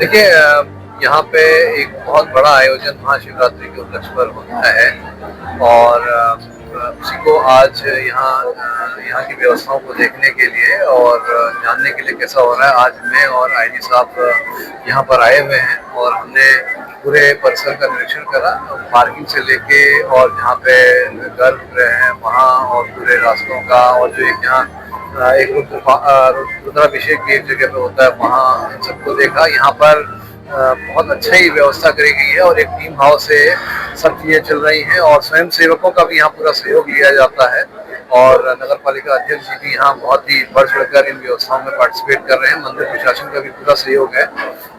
देखिए यहाँ पे एक बहुत बड़ा आयोजन महाशिवरात्रि के उपलक्ष्य पर होता है और उसी को आज यहाँ की व्यवस्थाओं को देखने के लिए और जानने के लिए कैसा हो रहा है, आज मैं और आईजी साहब यहाँ पर आए हुए हैं और हमने पूरे परिसर का निरीक्षण करा, पार्किंग से लेके और जहाँ पे घर रहे हैं वहाँ और पूरे रास्तों का, और जो एक यहाँ एक रुद्राभिषेक की एक जगह पे होता है वहाँ इन सबको देखा। यहाँ पर बहुत अच्छा ही व्यवस्था करी गई है और एक टीम भाव से सब चीजें चल रही हैं और स्वयं सेवकों का भी यहाँ पूरा सहयोग लिया जाता है और नगर पालिका अध्यक्ष जी भी यहाँ बहुत ही बढ़ चढ़कर इन व्यवस्थाओं में पार्टिसिपेट कर रहे हैं। मंदिर प्रशासन का भी पूरा सहयोग है,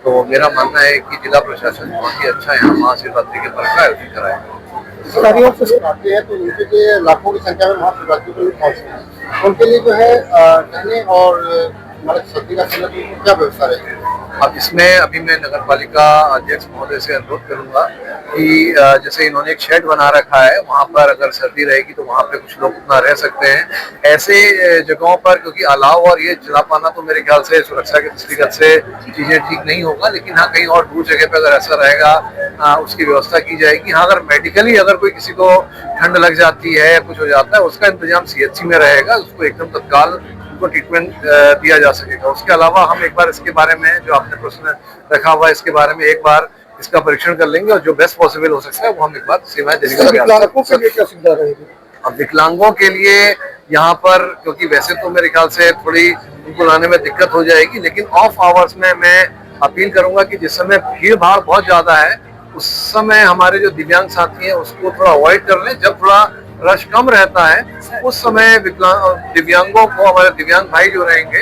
तो मेरा मानना है कि जिला प्रशासन बहुत ही अच्छा यहाँ महाशिवरात्रि के पर्व का आयोजन कराएगा। अधिकारियों से आते हैं तो उनके लिए लाखों की संख्या में महाशिवरात्रि पर भी पहुंचते हैं, उनके लिए जो है रहने और सर्दी का समय क्या व्यवस्था रहेगी? अब इसमें अभी मैं नगर पालिका अध्यक्ष महोदय से अनुरोध करूंगा कि जैसे इन्होंने एक शेड बना रखा है, वहां पर अगर सर्दी रहेगी तो वहां पे कुछ लोग उतना रह सकते हैं। ऐसे जगहों पर क्योंकि अलाव और ये चला पाना तो मेरे ख्याल से सुरक्षा के दृष्टिगत से चीजें ठीक नहीं होगा, लेकिन हाँ कहीं और दूर जगह पे अगर ऐसा रहेगा उसकी व्यवस्था की जाएगी। हाँ अगर मेडिकली अगर कोई किसी को ठंड लग जाती है, कुछ हो जाता है, उसका इंतजाम CHC में रहेगा, उसको एकदम तत्काल ट्रीटमेंट दिया जा सकेगा। उसके अलावा हम एक बार इसके बारे में जो आपने प्रश्न रखा हुआ है इसके बारे में एक बार इसका परीक्षण कर लेंगे और जो बेस्ट पॉसिबल हो सकता है वो हम एक बार सेवाएं देने का विकलांगों के लिए क्या सुविधा रहेगी? अब विकलांगों के लिए यहाँ पर क्योंकि वैसे तो मेरे ख्याल से थोड़ी उनको लाने में दिक्कत हो जाएगी, लेकिन ऑफ आवर्स में मैं अपील करूंगा कि जिस समय भीड़ भाड़ बहुत ज्यादा है उस समय हमारे जो दिव्यांग साथी हैं उसको थोड़ा अवॉइड कर लें। जब थोड़ा रश कम रहता है उस समय दिव्यांगों को, हमारे दिव्यांग भाई जो रहेंगे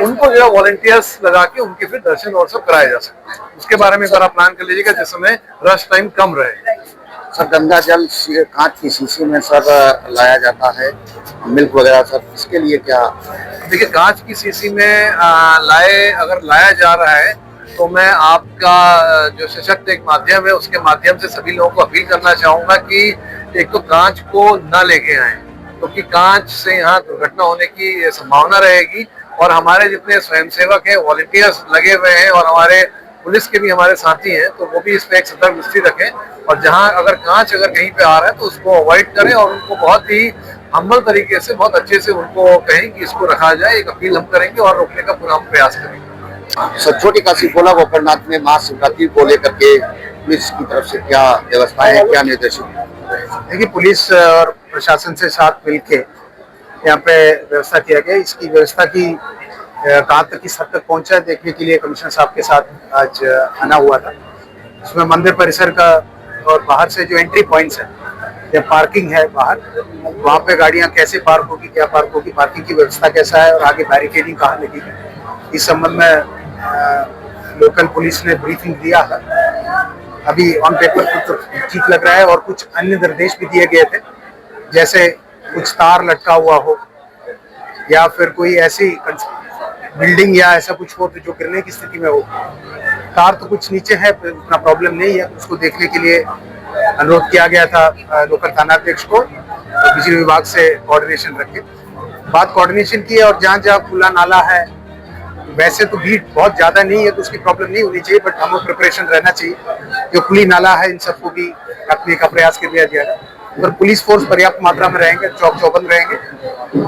उनको जो है वॉलंटियर्स लगा के उनके फिर दर्शन और सब कराए जा सकते हैं। उसके बारे में जरा प्लान कर लीजिएगा जिस समय रश टाइम कम रहे। सर गंगा जल कांच की शीशी में सर लाया जाता है, मिल्क वगैरह, सर इसके लिए क्या? देखिए कांच की शीशी में अगर लाया जा रहा है तो मैं आपका जो सशक्त एक माध्यम है उसके माध्यम से सभी लोगों को अपील करना चाहूंगा कि एक तो कांच को न लेके आए, क्योंकि कांच से यहाँ दुर्घटना होने की संभावना रहेगी। और हमारे जितने स्वयंसेवक हैं, वॉलंटियर्स लगे हुए हैं और हमारे पुलिस के भी हमारे साथी हैं, तो वो भी इस पर एक सतर्क दृष्टि रखें और जहाँ अगर कांच अगर कहीं पे आ रहा है तो उसको अवॉइड करें और उनको बहुत ही हम्बल तरीके से बहुत अच्छे से उनको कहें कि इसको रखा जाए। एक अपील हम करेंगे और रोकने का पूरा हम प्रयास करेंगे। सर छोटी काशी गोला गोकर्णनाथ में महाशिवरात्रि को लेकर के पुलिस की तरफ से क्या व्यवस्थाएं हैं, क्या निर्देश? देखिए पुलिस और प्रशासन से साथ मिलके यहाँ पे व्यवस्था किया गया। इसकी व्यवस्था की कहाँ तक किस हद तक पहुंचा है देखने के लिए कमिश्नर साहब के साथ आज आना हुआ था। उसमें मंदिर परिसर का और बाहर से जो एंट्री पॉइंट्स है या पार्किंग है बाहर, वहाँ पे गाड़ियाँ कैसे पार्क होगी, क्या पार्क होगी, पार्किंग की व्यवस्था कैसा है और आगे बैरिकेडिंग कहाँ लगेगी, इस संबंध में लोकल पुलिस ने ब्रीफिंग दिया है। अभी ऑन पेपर कुछ तो ठीक लग रहा है और कुछ अन्य निर्देश भी दिए गए थे, जैसे कुछ तार लटका हुआ हो या फिर कोई ऐसी बिल्डिंग या ऐसा कुछ हो तो जो गिरने की स्थिति में हो। तार तो कुछ नीचे है, उतना प्रॉब्लम नहीं है, उसको देखने के लिए अनुरोध किया गया था लोकल थानाध्यक्ष को और बिजली विभाग से कोऑर्डिनेशन रखे। बात कोऑर्डिनेशन की है और जहाँ जहाँ खुला नाला है, वैसे तो भीड़ बहुत ज्यादा नहीं है तो उसकी प्रॉब्लम नहीं होनी चाहिए, बट हमें प्रिपरेशन रहना चाहिए। जो खुली नाला है इन सबको भी रखने का प्रयास कर लिया जाएगा। अगर पुलिस फोर्स पर्याप्त मात्रा में रहेंगे, चौक चौबंद रहेंगे,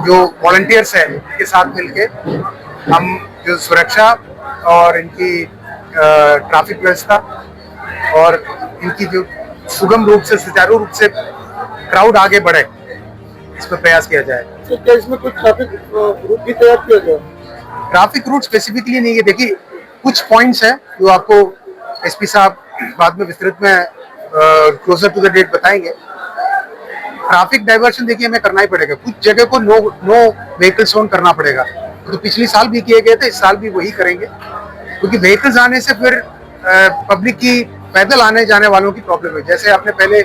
जो वॉलंटियर्स है उनके साथ मिलके हम जो सुरक्षा और इनकी ट्रैफिक व्यवस्था और इनकी जो सुगम रूप से, सुचारू रूप से क्राउड आगे बढ़े, इस पर प्रयास किया जाए। तो क्या इसमें कुछ ट्रैफिक रूट भी तैयार किया जाए? ट्रैफिक रूट स्पेसिफिकली नहीं है। देखिए कुछ पॉइंट्स हैं जो आपको SP साहब बाद में विस्तृत में क्लोजर टू द डेट बताएंगे। ट्रैफिक डाइवर्शन देखिए हमें करना ही पड़ेगा, कुछ जगह को नो व्हीकल जोन करना पड़ेगा, तो पिछले साल भी किए गए थे, इस साल भी वही करेंगे, क्योंकि व्हीकल्स आने से फिर पब्लिक की पैदल आने जाने वालों की प्रॉब्लम है। जैसे आपने पहले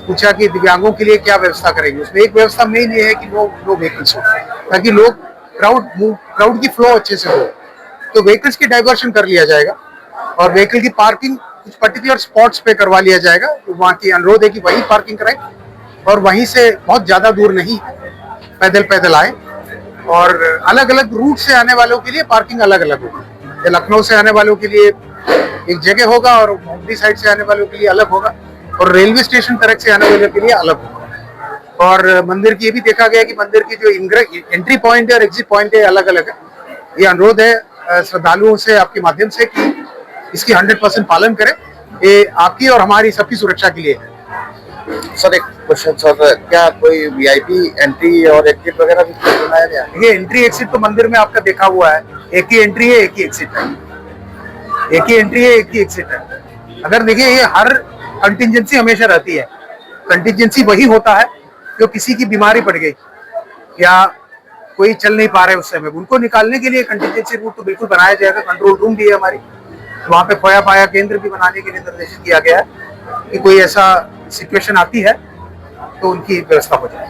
पूछा कि दिव्यांगों के लिए क्या व्यवस्था करेंगे, उसमें एक व्यवस्था मेन ये है कि नो व्हीकल्स हो, ताकि लोग क्राउड की फ्लो अच्छे से हो। तो व्हीकल्स की डाइवर्शन कर लिया जाएगा और व्हीकल की पार्किंग कुछ पर्टिकुलर स्पॉट्स पे करवा लिया जाएगा। तो वहाँ की अनुरोध है कि वहीं पार्किंग कराएं और वहीं से बहुत ज्यादा दूर नहीं पैदल आए। और अलग अलग रूट से आने वालों के लिए पार्किंग अलग अलग होगी। लखनऊ से आने वालों के लिए एक जगह होगा और मोमडी साइड से आने वालों के लिए अलग होगा और रेलवे स्टेशन तरफ से आने वालों के लिए अलग होगा। और मंदिर की ये भी देखा गया कि मंदिर की जो एंट्री पॉइंट है और एग्जिट पॉइंट है अलग अलग है। ये अनुरोध है श्रद्धालुओं से आपके माध्यम से कि इसकी 100% पालन करें। ये आपकी और हमारी सबकी सुरक्षा के लिए है। सर एक क्वेश्चन सर, क्या कोई वीआईपी एंट्री और एग्जिट वगैरह भी बनाया गया? ये एंट्री एग्जिट तो मंदिर में आपका देखा हुआ है, एक ही एंट्री है एक ही एग्जिट है, एक ही एंट्री है एक ही एग्जिट है। अगर देखिए ये हर कंटिजेंसी हमेशा रहती है, कंटिजेंसी वही होता है जो किसी की बीमारी पड़ गई या कोई चल नहीं पा रहे उस समय, उनको निकालने के लिए कंटिजेंसी रूट तो बिल्कुल बनाया जाएगा। कंट्रोल रूम भी है हमारी, वहाँ पे खोया पाया केंद्र भी बनाने के लिए निर्देशित किया गया है कि कोई ऐसा सिचुएशन आती है तो उनकी व्यवस्था हो जाए।